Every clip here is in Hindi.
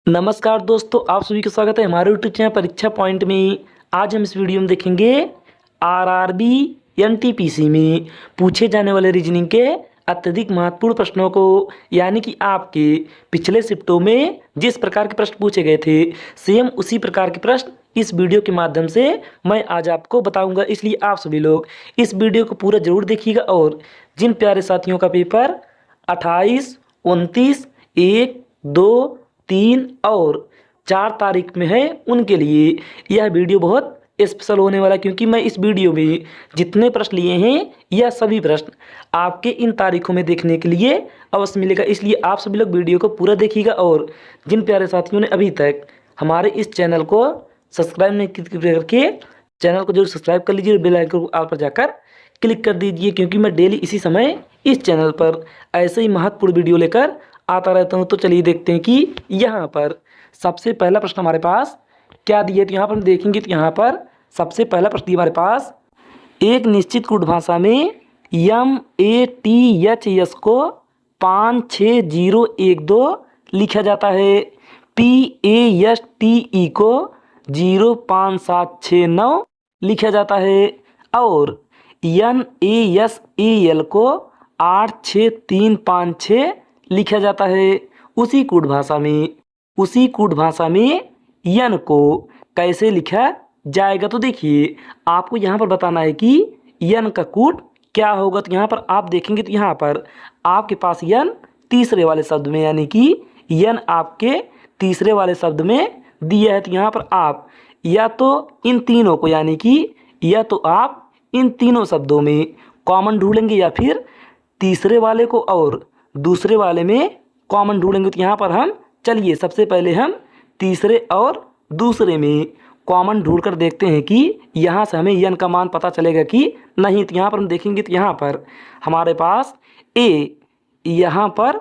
नमस्कार दोस्तों, आप सभी का स्वागत है हमारे यूट्यूब चैनल परीक्षा पॉइंट में। आज हम इस वीडियो में देखेंगे आरआरबी एनटीपीसी में पूछे जाने वाले रीजनिंग के अत्यधिक महत्वपूर्ण प्रश्नों को, यानी कि आपके पिछले शिफ्टों में जिस प्रकार के प्रश्न पूछे गए थे सेम उसी प्रकार के प्रश्न इस वीडियो के माध्यम से मैं आज आपको बताऊंगा। इसलिए आप सभी लोग इस वीडियो को पूरा जरूर देखिएगा और जिन प्यारे साथियों का पेपर 28, 29, 1, 2, 3 और 4 तारीख में है उनके लिए यह वीडियो बहुत स्पेशल होने वाला है, क्योंकि मैं इस वीडियो में जितने प्रश्न लिए हैं यह सभी प्रश्न आपके इन तारीखों में देखने के लिए अवश्य मिलेगा। इसलिए आप सभी लोग वीडियो को पूरा देखिएगा और जिन प्यारे साथियों ने अभी तक हमारे इस चैनल को सब्सक्राइब नहीं करके चैनल को जरूर सब्सक्राइब कर लीजिए और बेल आइकन को ऑल पर जाकर क्लिक कर दीजिए, क्योंकि मैं डेली इसी समय इस चैनल पर ऐसे ही महत्वपूर्ण वीडियो लेकर आता रहता हूं। तो चलिए देखते हैं कि यहाँ पर सबसे पहला प्रश्न हमारे पास क्या दिया है। तो यहाँ पर हम देखेंगे तो यहाँ पर सबसे पहला प्रश्न दिया हमारे पास, एक निश्चित कूट भाषा में MATHS को 56012 लिखा जाता है, PASTE को 05769 लिखा जाता है और NASAL को 86356 लिखा जाता है। उसी कूट भाषा में यन को कैसे लिखा जाएगा। तो देखिए आपको यहाँ पर बताना है कि यन का कूट क्या होगा। तो यहाँ पर आप देखेंगे तो यहाँ पर आपके पास यन तीसरे वाले शब्द में, यानी कि यन आपके तीसरे वाले शब्द में दिया है। तो यहाँ पर आप या तो इन तीनों को, यानी कि या तो आप इन तीनों शब्दों में कॉमन ढूंढेंगे या फिर तीसरे वाले को और दूसरे वाले में कॉमन ढूंढेंगे। तो यहाँ पर हम चलिए सबसे पहले हम तीसरे और दूसरे में कॉमन ढूंढकर देखते हैं कि यहाँ से हमें यन का मान पता चलेगा कि नहीं। तो यहाँ पर हम देखेंगे तो यहाँ पर हमारे पास ए यहाँ पर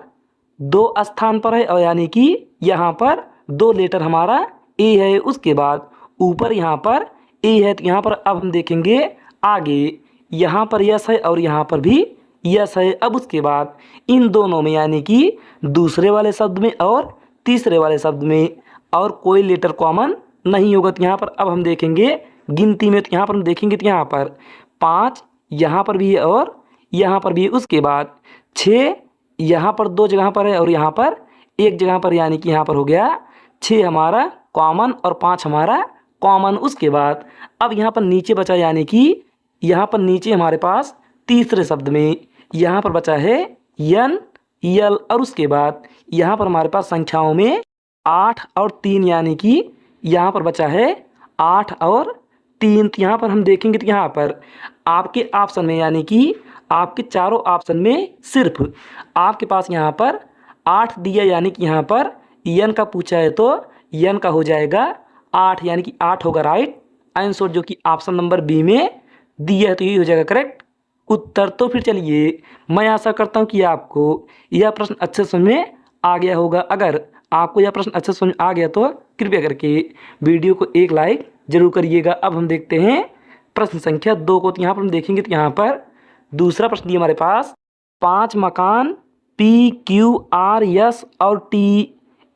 2 स्थान पर है और यानी कि यहाँ पर 2 लेटर हमारा ए है। उसके बाद ऊपर यहाँ पर ए है। तो यहाँ पर अब हम देखेंगे आगे यहाँ पर यस है और यहाँ पर भी यस है। अब उसके बाद इन दोनों में, यानी कि दूसरे वाले शब्द में और तीसरे वाले शब्द में और कोई लेटर कॉमन नहीं होगा। तो यहाँ पर अब हम देखेंगे गिनती में। तो यहाँ पर हम देखेंगे तो यहाँ पर 5 यहाँ पर भी है और यहाँ पर भी है। उसके बाद 6 यहाँ पर 2 जगह पर है और यहाँ पर 1 जगह पर, यानी कि यहाँ पर हो गया 6 हमारा कॉमन और 5 हमारा कॉमन। उसके बाद अब यहाँ पर नीचे बचा, यानी कि यहाँ पर नीचे हमारे पास तीसरे शब्द में यहाँ पर बचा है यन यल और उसके बाद यहाँ पर हमारे पास संख्याओं में 8 और 3, यानी कि यहाँ पर बचा है 8 और 3। तो यहाँ पर हम देखेंगे तो यहाँ पर आपके ऑप्शन में, यानी कि आपके चारों ऑप्शन में सिर्फ आपके पास यहाँ पर 8 दिया, यानी कि यहाँ पर यन का पूछा है तो यन का हो जाएगा 8, यानी कि 8 होगा राइट आंसर, जो कि ऑप्शन नंबर बी में दिया है। तो ये हो जाएगा करेक्ट उत्तर। तो फिर चलिए मैं आशा करता हूँ कि आपको यह प्रश्न अच्छे समझ में आ गया होगा। अगर आपको यह प्रश्न अच्छे समझ आ गया तो कृपया करके वीडियो को एक लाइक जरूर करिएगा। अब हम देखते हैं प्रश्न संख्या 2 को। तो यहाँ पर हम देखेंगे तो यहाँ पर दूसरा प्रश्न दिया हमारे पास, 5 मकान PQRS और T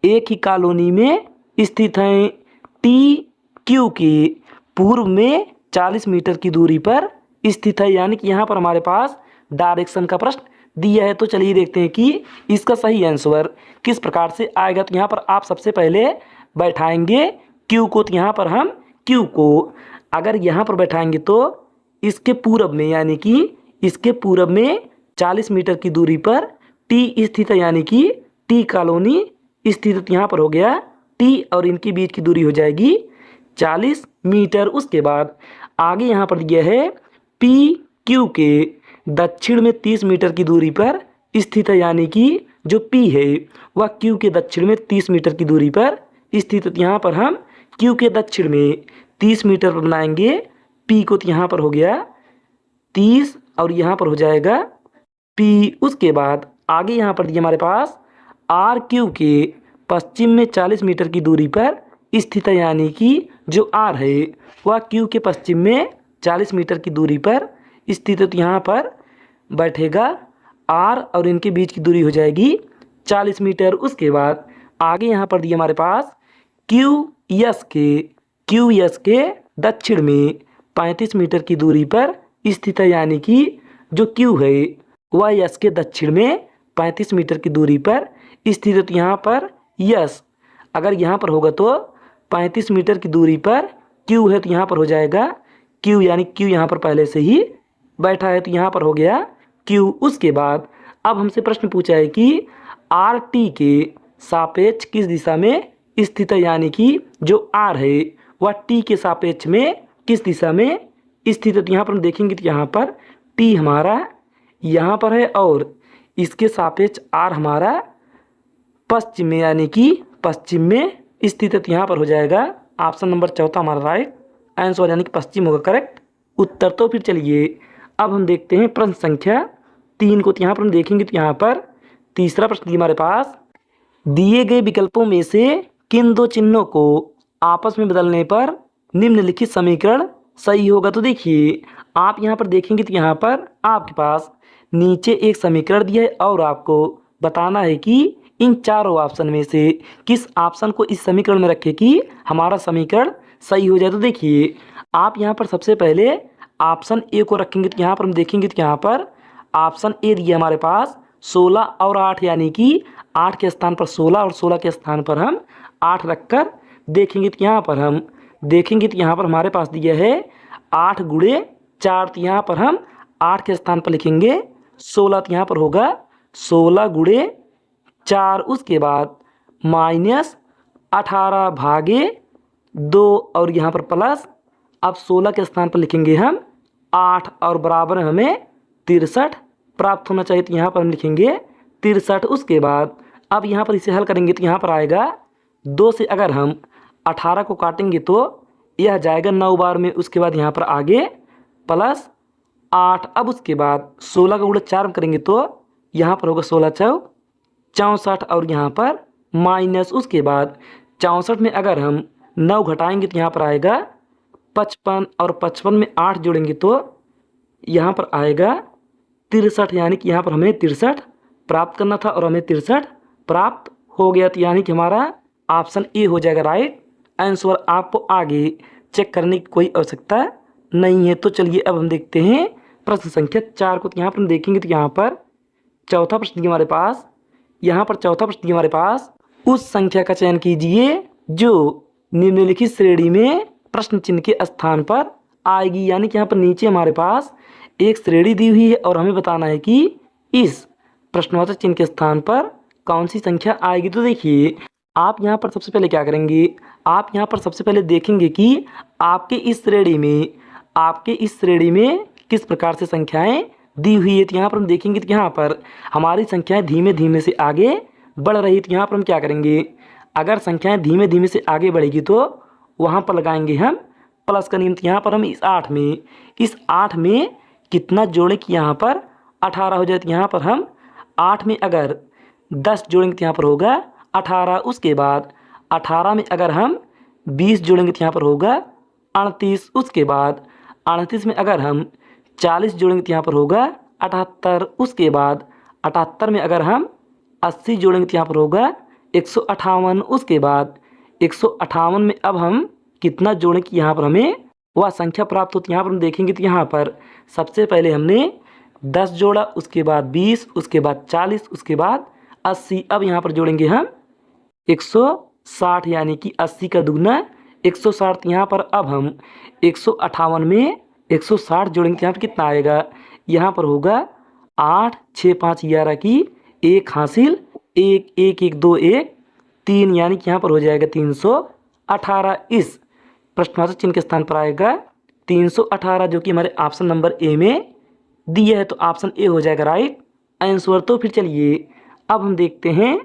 एक ही कॉलोनी में स्थित हैं। TQ के पूर्व में 40 मीटर की दूरी पर स्थित है, यानी कि यहाँ पर हमारे पास डायरेक्शन का प्रश्न दिया है। तो चलिए देखते हैं कि इसका सही आंसर किस प्रकार से आएगा। तो यहाँ पर आप सबसे पहले बैठाएंगे क्यू को। तो यहाँ पर हम क्यू को अगर यहाँ पर बैठाएंगे तो इसके पूरब में, यानी कि इसके पूरब में 40 मीटर की दूरी पर टी स्थित है, यानी कि टी कॉलोनी स्थित। तो यहाँ पर हो गया टी और इनके बीच की दूरी हो जाएगी 40 मीटर। उसके बाद आगे यहाँ पर दिया है PQ के दक्षिण में 30 मीटर की दूरी पर स्थित है, यानी कि जो P है वह Q के दक्षिण में 30 मीटर की दूरी पर स्थित है। तो यहाँ पर हम Q के दक्षिण में 30 मीटर पर बनाएंगे P को। तो यहाँ पर हो गया 30 और यहाँ पर हो जाएगा P। उसके बाद आगे यहाँ पर दिया हमारे पास RQ के पश्चिम में 40 मीटर की दूरी पर स्थित है, यानी कि जो R है वह Q के पश्चिम में 40 मीटर की दूरी पर स्थित है। तो यहाँ पर बैठेगा R और इनके बीच की दूरी हो जाएगी 40 मीटर। उसके बाद आगे यहाँ पर दिया हमारे पास क्यू यस के दक्षिण में 35 मीटर की दूरी पर स्थित है, यानी कि जो क्यू है वह यस के दक्षिण में 35 मीटर की दूरी पर स्थित है। तो यहाँ पर यस अगर यहाँ पर होगा तो 35 मीटर की दूरी पर क्यू है, तो यहाँ पर हो जाएगा क्यू, यानी क्यू यहाँ पर पहले से ही बैठा है, तो यहाँ पर हो गया क्यू। उसके बाद अब हमसे प्रश्न पूछा है कि आर टी के सापेक्ष किस दिशा में स्थित है, यानी कि जो आर है वह टी के सापेक्ष में किस दिशा में स्थित है। तो यहाँ पर हम देखेंगे तो यहाँ पर टी हमारा यहाँ पर है और इसके सापेक्ष आर हमारा पश्चिम में, यानी कि पश्चिम में स्थित है। तो यहाँ पर हो जाएगा ऑप्शन नंबर चौथा हमारा राइट आंसर, यानी कि पश्चिम होगा करेक्ट उत्तर। तो फिर चलिए अब हम देखते हैं प्रश्न संख्या 3 को। तो यहाँ पर हम देखेंगे तो यहाँ पर तीसरा प्रश्न हमारे पास, दिए गए विकल्पों में से किन दो चिन्हों को आपस में बदलने पर निम्नलिखित समीकरण सही होगा। तो देखिए आप यहाँ पर देखेंगे तो यहाँ पर आपके पास नीचे एक समीकरण दिया है और आपको बताना है कि इन चारों ऑप्शन में से किस ऑप्शन को इस समीकरण में रखें कि हमारा समीकरण सही हो जाए। तो देखिए आप यहाँ पर सबसे पहले ऑप्शन ए को रखेंगे। तो यहाँ पर हम देखेंगे तो यहाँ पर ऑप्शन ए दिया हमारे पास 16 और 8, यानी कि 8 के स्थान पर 16 और 16 के स्थान पर हम 8 रखकर देखेंगे। तो यहाँ पर हम देखेंगे तो यहाँ पर हमारे पास दिया है 8 गुणे 4, तो यहाँ पर हम 8 के स्थान पर लिखेंगे 16, तो यहाँ पर होगा 16 गुणे 4। उसके बाद -18 भागे 2 और यहाँ पर प्लस, अब 16 के स्थान पर लिखेंगे हम 8 और बराबर हमें 63 प्राप्त होना चाहिए। तो यहाँ पर हम लिखेंगे 63। उसके बाद अब यहाँ पर इसे हल करेंगे तो यहाँ पर आएगा 2 से अगर हम 18 को काटेंगे तो यह जाएगा 9 बार में। उसके बाद यहाँ पर आगे प्लस 8, अब उसके बाद 16 का गुणा 4 करेंगे तो यहाँ पर होगा 16 चौक 64 और यहाँ पर माइनस। उसके बाद 64 में अगर हम 9 घटाएंगे तो यहाँ पर आएगा 55 और 55 में 8 जोड़ेंगे तो यहाँ पर आएगा 63, यानी कि यहाँ पर हमें 63 प्राप्त करना था और हमें 63 प्राप्त हो गया। तो यानी कि हमारा ऑप्शन ए हो जाएगा राइट आंसर। आपको आगे चेक करने की कोई आवश्यकता नहीं है। तो चलिए अब हम देखते हैं प्रश्न संख्या 4 को। तो यहाँ पर हम देखेंगे तो यहाँ पर चौथा प्रश्न हमारे पास, यहाँ पर चौथा प्रश्न हमारे पास, उस संख्या का चयन कीजिए जो निम्नलिखित श्रेणी में प्रश्न चिन्ह के स्थान पर आएगी। यानी कि यहाँ पर नीचे हमारे पास एक श्रेणी दी हुई है और हमें बताना है कि इस प्रश्नवाचक चिन्ह के स्थान पर कौन सी संख्या आएगी। तो देखिए आप यहाँ पर सबसे पहले क्या करेंगे, आप यहाँ पर सबसे पहले देखेंगे कि आपके इस श्रेणी में किस प्रकार से संख्याएं दी हुई है। तो यहाँ पर हम देखेंगे तो यहाँ पर हमारी संख्याएं धीमे धीमे से आगे बढ़ रही है। तो यहाँ पर हम क्या करेंगे, अगर संख्याएं धीमे धीमे से आगे बढ़ेगी तो वहाँ पर लगाएंगे हम प्लस का नियम। तो यहाँ पर हम इस 8 में कितना जोड़ें कि यहाँ पर 18 हो जाए। तो यहाँ पर हम 8 में अगर 10 जोड़ेंगे तो यहाँ पर होगा 18। उसके बाद 18 में अगर हम 20 जोड़ेंगे तो यहाँ पर होगा 38। उसके बाद 38 में अगर हम 40 जोड़ेंगे तो यहाँ पर होगा 78। उसके बाद 78 में अगर हम 80 जोड़ेंगे तो यहाँ पर होगा 158। उसके बाद 158 में अब हम कितना जोड़ें कि यहाँ पर हमें वह संख्या प्राप्त होती है। यहाँ पर हम देखेंगे तो यहाँ पर सबसे पहले हमने 10 जोड़ा, उसके बाद 20, उसके बाद 40, उसके बाद 80। अब यहाँ पर जोड़ेंगे हम 160, यानी कि 80 का दुगना 160। यहाँ पर अब हम 158 में 160 जोड़ेंगे तो यहाँ पर कितना आएगा, यहाँ पर होगा 8 6 5 11 की 1 हासिल 1 1 1 2 1 3, यानी कि यहाँ पर हो जाएगा 318। इस प्रश्नवाचक चिन्ह के स्थान पर आएगा 318, जो कि हमारे ऑप्शन नंबर ए में दिया है। तो ऑप्शन ए हो जाएगा राइट आंसर। तो फिर चलिए अब हम देखते हैं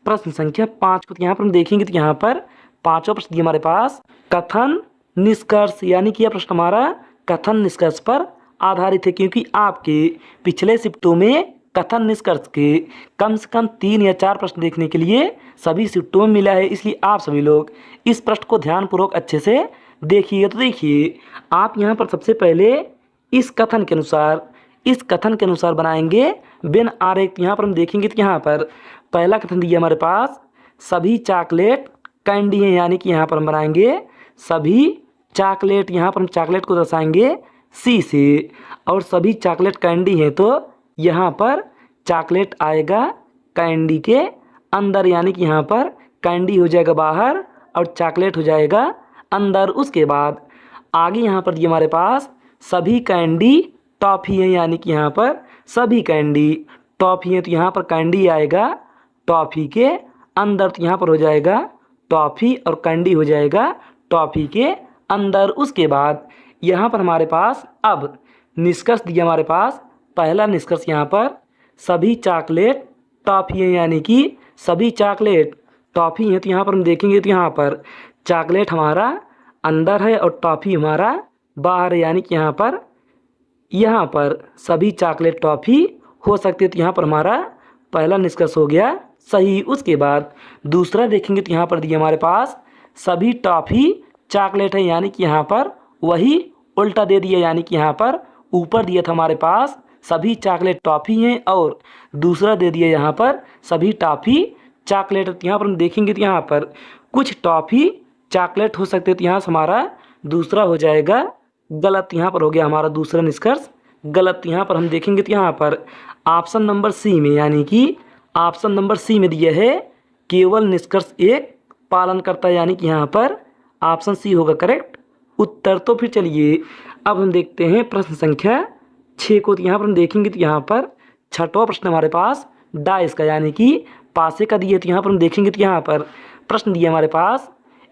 प्रश्न संख्या 5 को। तो यहाँ पर हम देखेंगे तो यहाँ पर पांचवा प्रश्न हमारे पास कथन निष्कर्ष, यानी कि यह प्रश्न हमारा कथन निष्कर्ष पर आधारित है, क्योंकि आपके पिछले शिफ्टों में कथन निष्कर्ष के कम से कम 3 या 4 प्रश्न देखने के लिए सभी शिफ्टों में मिला है। इसलिए आप सभी लोग इस प्रश्न को ध्यानपूर्वक अच्छे से देखिए। तो देखिए आप यहाँ पर सबसे पहले इस कथन के अनुसार बनाएंगे बिन आरेख। यहाँ पर हम देखेंगे तो यहाँ पर पहला कथन दिया हमारे पास सभी चॉकलेट कैंडी हैं, यानी कि यहाँ पर हम बनाएंगे सभी चॉकलेट, यहाँ पर हम चॉकलेट को दर्शाएंगे सी से। और सभी चॉकलेट कैंडी हैं तो यहाँ पर चॉकलेट आएगा कैंडी के अंदर, यानी कि यहाँ पर कैंडी हो जाएगा बाहर और चॉकलेट हो जाएगा अंदर। उसके बाद आगे यहाँ पर दिए हमारे पास सभी कैंडी टॉफ़ी है, यानी कि यहाँ पर सभी कैंडी टॉफ़ी है तो यहाँ पर कैंडी आएगा टॉफ़ी के अंदर, तो यहाँ पर हो जाएगा टॉफ़ी और कैंडी हो जाएगा टॉफ़ी के अंदर। उसके बाद यहाँ पर हमारे पास अब निष्कर्ष दिया हमारे पास। पहला निष्कर्ष यहाँ पर सभी चॉकलेट टॉफ़ी है, यानी कि सभी चॉकलेट टॉफ़ी हैं तो यहाँ पर हम देखेंगे तो यहाँ पर चॉकलेट हमारा अंदर है और टॉफ़ी हमारा बाहर है, यानी कि यहाँ पर सभी चॉकलेट टॉफ़ी हो सकती है, तो यहाँ पर हमारा पहला निष्कर्ष हो गया सही। उसके बाद दूसरा देखेंगे तो यहाँ पर दिया हमारे पास सभी टॉफ़ी चॉकलेट है, यानी कि यहाँ पर वही उल्टा दे दिया, यानी कि यहाँ पर ऊपर दिया था हमारे पास सभी चॉकलेट टॉफ़ी हैं और दूसरा दे दिया यहाँ पर सभी टॉफ़ी चॉकलेट। तो यहाँ पर हम देखेंगे तो यहाँ पर कुछ टॉफ़ी चॉकलेट हो सकते, तो यहाँ से हमारा दूसरा हो जाएगा गलत। यहाँ पर हो गया हमारा दूसरा निष्कर्ष गलत। यहाँ पर हम देखेंगे तो यहाँ पर ऑप्शन नंबर सी में, यानी कि ऑप्शन नंबर सी में दिया है केवल निष्कर्ष एक पालन करता है, यानी कि यहाँ पर ऑप्शन सी होगा करेक्ट उत्तर। तो फिर चलिए अब हम देखते हैं प्रश्न संख्या 6 को। तो यहाँ पर हम देखेंगे तो यहाँ पर छठवां प्रश्न हमारे पास डाइस का, यानी कि पासे का दिया। तो यहाँ पर हम देखेंगे तो यहाँ पर प्रश्न दिया हमारे पास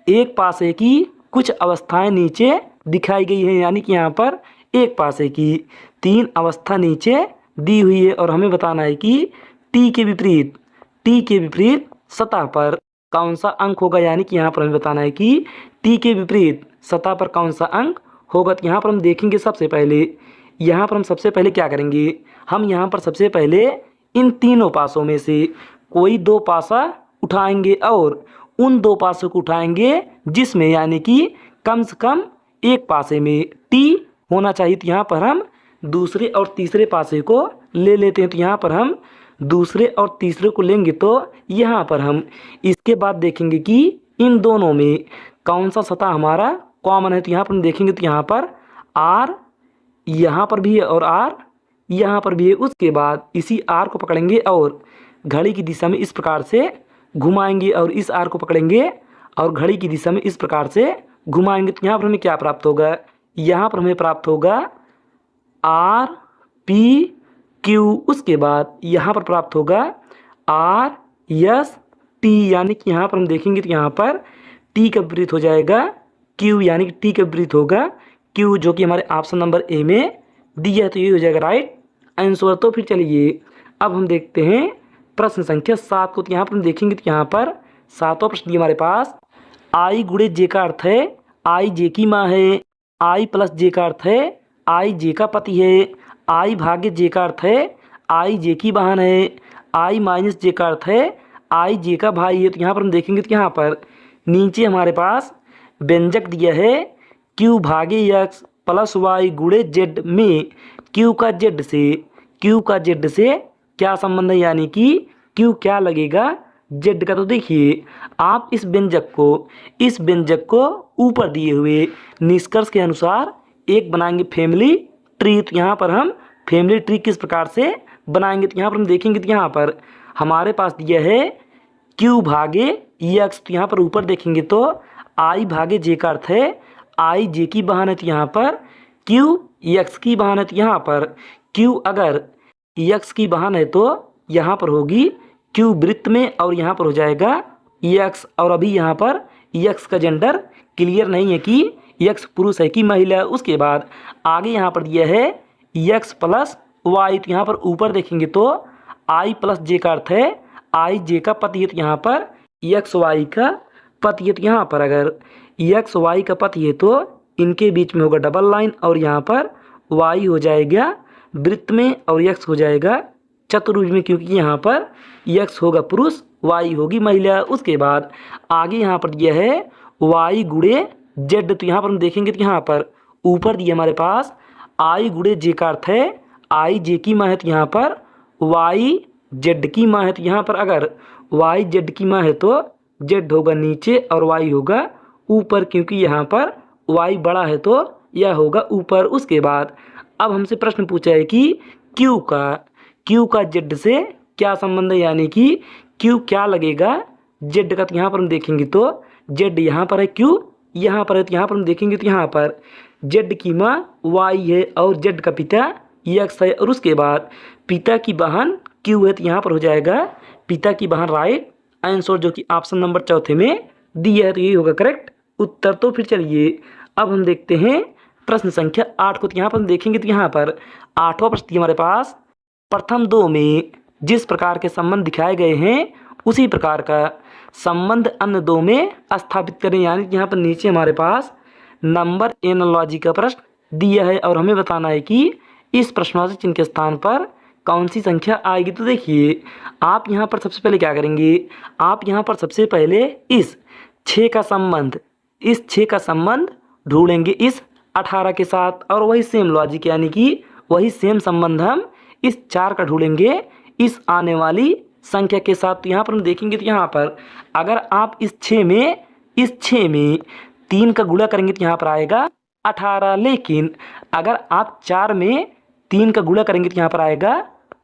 एक पासे की कुछ अवस्थाएं नीचे दिखाई गई हैं, यानी कि यहाँ पर एक पासे की 3 अवस्था नीचे दी हुई है और हमें बताना है कि टी के विपरीत सतह पर कौन सा अंक होगा, यानी कि यहाँ पर हमें बताना है कि टी के विपरीत सतह पर कौन सा अंक होगा। तो यहाँ पर हम देखेंगे सबसे पहले क्या करेंगे, हम यहाँ पर सबसे पहले इन तीनों पासों में से कोई 2 पासा उठाएंगे और उन 2 पासों को उठाएंगे जिसमें यानी कि कम से कम एक पासे में टी होना चाहिए। तो यहाँ पर हम दूसरे और तीसरे पासे को ले लेते हैं। तो यहाँ पर हम दूसरे और तीसरे को लेंगे तो यहाँ पर हम इसके बाद देखेंगे कि इन दोनों में कौन सा सतह हमारा कॉमन है। तो यहाँ पर हम देखेंगे तो यहाँ पर आर यहाँ पर भी है और आर यहाँ पर भी है। उसके बाद इसी आर को पकड़ेंगे और घड़ी की दिशा में इस प्रकार से घुमाएंगे और इस आर को पकड़ेंगे और घड़ी की दिशा में इस प्रकार से घुमाएंगे। तो यहाँ पर हमें क्या प्राप्त होगा, यहाँ पर हमें प्राप्त होगा आर पी क्यू। उसके बाद यहाँ पर प्राप्त होगा आर एस टी, यानी कि यहाँ पर हम देखेंगे तो यहाँ पर टी का विपरीत हो जाएगा क्यू, यानी कि टी का विपरीत होगा क्यू, जो कि हमारे ऑप्शन नंबर ए में दिया है। तो ये हो जाएगा राइट आंसर। तो फिर चलिए अब हम देखते हैं प्रश्न संख्या 7 को। तो यहाँ पर हम देखेंगे तो यहाँ पर 7वां प्रश्न दिया हमारे पास आई गुणे जे का अर्थ है आई जे की माँ है, आई प्लस जे का अर्थ है आई जे का पति है, आई भाग्य जे का अर्थ है आई जे की बहन है, आई माइनस जे का अर्थ है आई जे का भाई है। तो यहाँ पर हम देखेंगे तो यहाँ पर नीचे हमारे पास व्यंजक दिया है क्यू भागे एक्स प्लस वाई गुणे जेड में क्यू का जेड से क्या संबंध है, यानी कि क्यू क्या लगेगा जेड का। तो देखिए आप इस व्यंजक को ऊपर दिए हुए निष्कर्ष के अनुसार एक बनाएंगे फैमिली ट्री। तो यहाँ पर हम फैमिली ट्री किस प्रकार से बनाएंगे, तो यहाँ पर हम देखेंगे तो यहाँ पर हमारे पास दिया है क्यू भागे एक्स। तो यहाँ पर ऊपर देखेंगे तो आई भागे जे का अर्थ है आई जे की बहन है, तो यहाँ पर क्यू एक्स की बहन है। तो यहाँ पर क्यू अगर एक्स की बहन है तो यहाँ पर होगी क्यू वृत्त में और यहाँ पर हो जाएगा एक्स। और अभी यहाँ पर एक्स का जेंडर क्लियर नहीं है कि एक्स पुरुष है कि महिला है। उसके बाद आगे यहाँ पर दिया है एक्स प्लस वाई। तो यहाँ पर ऊपर देखेंगे तो आई प्लस जे का अर्थ है आई जे का पति है, तो यहाँ पर एक्स वाई का पति है। तो यहाँ पर अगर एक्स वाई का पति है तो इनके बीच में होगा डबल लाइन और यहाँ पर वाई हो जाएगा वृत्त में और एक्स हो जाएगा चतुर्भुज में, क्योंकि यहाँ पर एक्स होगा पुरुष वाई होगी महिला। उसके बाद आगे यहाँ पर दिया है वाई गुणे जेड। तो यहाँ पर हम देखेंगे तो यहाँ पर ऊपर दिया हमारे पास आई गुणे जे का अर्थ है आई जे की माँ है, तो यहाँ पर वाई जेड की माँ है। तो यहाँ पर अगर वाई जेड की माँ है तो जेड होगा नीचे और वाई होगा ऊपर, क्योंकि यहाँ पर वाई बड़ा है तो यह होगा ऊपर। उसके बाद अब हमसे प्रश्न पूछा है कि क्यू का जेड से क्या संबंध है, यानी कि क्यू क्या लगेगा जेड का। तो यहाँ पर हम देखेंगे तो जेड यहाँ पर है, क्यू यहाँ पर है, तो यहाँ पर हम देखेंगे तो यहाँ पर जेड की माँ वाई है और जेड का पिता एक्स है, और उसके बाद पिता की बहन क्यू है, तो यहाँ पर हो जाएगा पिता की बहन राइट आंसर, जो कि ऑप्शन नंबर चौथे में दिया है, तो यही होगा करेक्ट उत्तर। तो फिर चलिए अब हम देखते हैं प्रश्न संख्या 8 को। तो यहाँ पर हम देखेंगे तो यहाँ पर 8वां प्रश्न हमारे पास प्रथम दो में जिस प्रकार के संबंध दिखाए गए हैं उसी प्रकार का संबंध अन्य दो में स्थापित करें, यानी कि यहाँ पर नीचे हमारे पास नंबर एनालॉजी का प्रश्न दिया है और हमें बताना है कि इस प्रश्नवाचक चिन्ह के स्थान पर कौन सी संख्या आएगी। तो देखिए आप यहाँ पर सबसे पहले क्या करेंगे, आप यहाँ पर सबसे पहले इस 6 का संबंध ढूंढेंगे इस 18 के साथ, और वही सेम लॉजिक यानी कि वही सेम संबंध हम इस 4 का ढूंढेंगे इस आने वाली संख्या के साथ। तो यहाँ पर हम देखेंगे तो यहाँ पर अगर आप इस 6 में 3 का गुणा करेंगे तो यहाँ पर आएगा 18, लेकिन अगर आप 4 में 3 का गुणा करेंगे तो यहाँ पर आएगा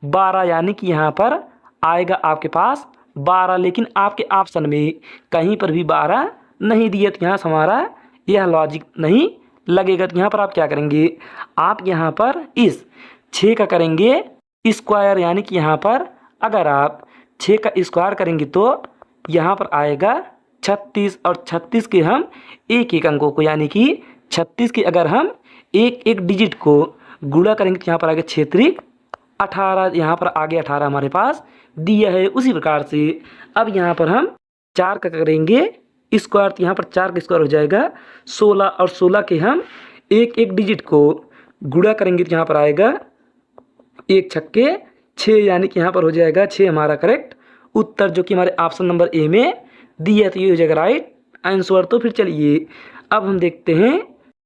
12, यानी कि यहाँ पर आएगा आपके पास 12, लेकिन आपके ऑप्शन में कहीं पर भी 12 नहीं दिया, तो यहाँ से हमारा यह लॉजिक नहीं लगेगा। तो यहाँ पर आप क्या करेंगे, आप यहाँ पर इस 6 का करेंगे स्क्वायर, यानी कि यहाँ पर अगर आप 6 का स्क्वायर करेंगे तो यहाँ पर आएगा 36, और 36 के हम एक एक अंकों को, यानी कि 36 के अगर हम एक एक डिजिट को गुणा करेंगे तो यहाँ पर आएगा 6 18, यहाँ पर आगे 18 हमारे पास दिया है। उसी प्रकार से अब यहाँ पर हम 4 का करेंगे स्क्वायर, तो यहाँ पर 4 का स्क्वायर हो जाएगा 16, और 16 के हम एक एक डिजिट को गुणा करेंगे तो यहाँ पर आएगा 1 छक्के 6, यानी कि यहाँ पर हो जाएगा 6 हमारा करेक्ट उत्तर, जो कि हमारे ऑप्शन नंबर ए में दिया है, तो ये हो जाएगा राइट आंसर। तो फिर चलिए अब हम देखते हैं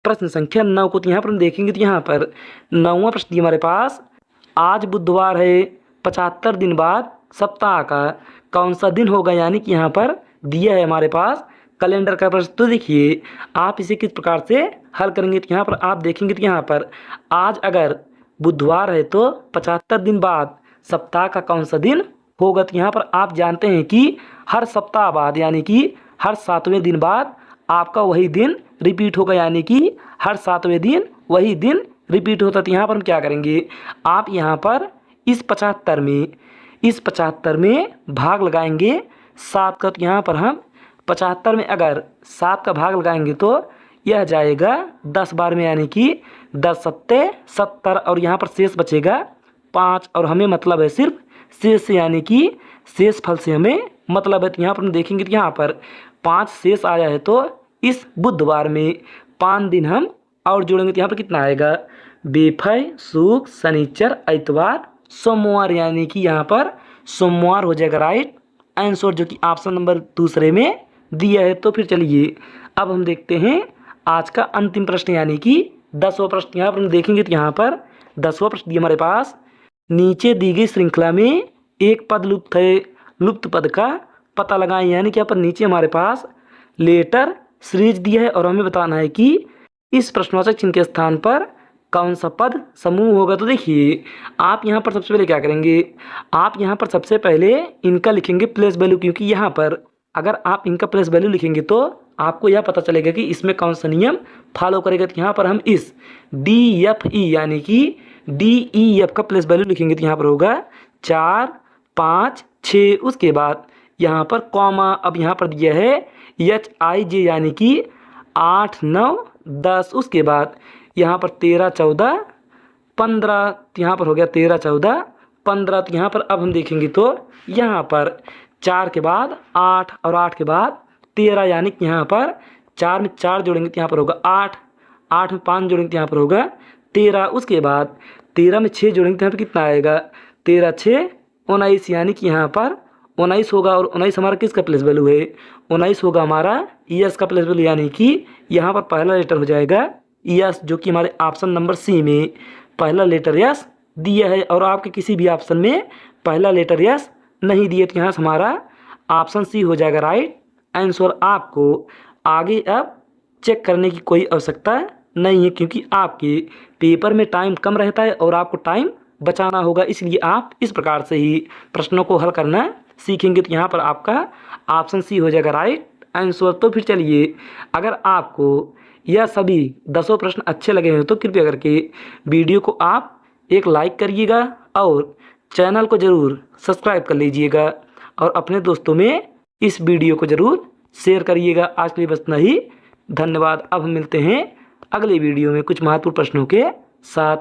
प्रश्न संख्या 9 को। तो यहाँ पर हम देखेंगे तो यहाँ पर 9वां प्रश्न हमारे पास आज बुधवार है, 75 दिन बाद सप्ताह का कौन सा दिन होगा, यानी कि यहाँ पर दिया है हमारे पास कैलेंडर का प्रश्न। तो देखिए आप इसे किस प्रकार से हल करेंगे, तो यहाँ पर आप देखेंगे तो यहाँ पर आज अगर बुधवार है तो 75 दिन बाद सप्ताह का कौन सा दिन होगा। तो यहाँ पर आप जानते हैं कि हर सप्ताह बाद यानी कि हर 7वें दिन बाद आपका वही दिन रिपीट होगा, यानी कि हर 7वें दिन वही दिन रिपीट होता है। तो यहाँ पर हम क्या करेंगे, आप यहाँ पर इस 75 में भाग लगाएंगे 7 का। तो यहाँ पर हम 75 में अगर 7 का भाग लगाएंगे तो यह जाएगा 10 बार में, यानी कि 10 सत्ते 70, और यहाँ पर शेष बचेगा 5, और हमें मतलब है सिर्फ शेष से, यानी कि शेष फल से हमें मतलब है। तो यहाँ पर हम देखेंगे तो यहाँ पर 5 शेष आया है, तो इस बुधवार में 5 दिन हम और जोड़ेंगे तो यहाँ पर कितना आएगा, बेफाई सुख शनिचर इतवार सोमवार, यानी कि यहाँ पर सोमवार हो जाएगा राइट आंसर, जो कि ऑप्शन नंबर दूसरे में दिया है। तो फिर चलिए अब हम देखते हैं आज का अंतिम प्रश्न, यानी कि 10वां प्रश्न। यहाँ पर हम देखेंगे तो यहाँ पर 10वां प्रश्न दिया हमारे पास, नीचे दी गई श्रृंखला में एक पद लुप्त है, लुप्त पद का पता लगाएं, यानी कि यहाँ पर नीचे हमारे पास लेटर सीरीज दिया है और हमें बताना है कि इस प्रश्नवाचक चिन्ह के स्थान पर कौन सा पद समूह होगा। तो देखिए आप यहाँ पर सबसे पहले क्या करेंगे, आप यहाँ पर सबसे पहले इनका लिखेंगे प्लेस वैल्यू, क्योंकि यहाँ पर अगर आप इनका प्लेस वैल्यू लिखेंगे तो आपको यह पता चलेगा कि इसमें कौन सा नियम फॉलो करेगा। तो यहाँ पर हम इस DFE यानी कि DEF का प्लेस वैल्यू लिखेंगे तो यहाँ पर होगा 4 5 6, उसके बाद यहाँ पर कॉमा, अब यहाँ पर दिया है HIJ यानी कि 8 9 10, उसके बाद यहाँ पर 13 14 15, तो यहाँ पर हो गया 13 14 15। तो यहाँ पर अब हम देखेंगे तो यहाँ पर 4 के बाद 8 और 8 के बाद 13, यानी कि यहाँ पर 4 में 4 जोड़ेंगे तो यहाँ पर होगा 8, 8 में 5 जोड़ेंगे तो यहाँ पर होगा 13, उसके बाद 13 में 6 जोड़ेंगे तो यहाँ पर कितना आएगा, 13 6 19, यानी कि यहाँ पर 19 होगा, और 19 हमारा किसका प्लेस वैल्यू है, 19 होगा हमारा यस का प्लेस वैल्यू, यानी कि यहाँ पर पहला लेटर हो जाएगा यस, जो कि हमारे ऑप्शन नंबर सी में पहला लेटर यस दिया है, और आपके किसी भी ऑप्शन में पहला लेटर यस नहीं दिए, तो यहाँ से हमारा ऑप्शन सी हो जाएगा राइट आंसर आपको आगे अब चेक करने की कोई आवश्यकता नहीं है, क्योंकि आपके पेपर में टाइम कम रहता है और आपको टाइम बचाना होगा। इसलिए आप इस प्रकार से ही प्रश्नों को हल करना सीखेंगे। तो यहाँ पर आपका ऑप्शन सी हो जाएगा राइट आंसर। तो फिर चलिए, अगर आपको यह सभी 10 प्रश्न अच्छे लगे हैं तो कृपया करके वीडियो को आप एक लाइक करिएगा और चैनल को ज़रूर सब्सक्राइब कर लीजिएगा और अपने दोस्तों में इस वीडियो को ज़रूर शेयर करिएगा। आज के लिए बस इतना ही। धन्यवाद। अब हम मिलते हैं अगले वीडियो में कुछ महत्वपूर्ण प्रश्नों के साथ।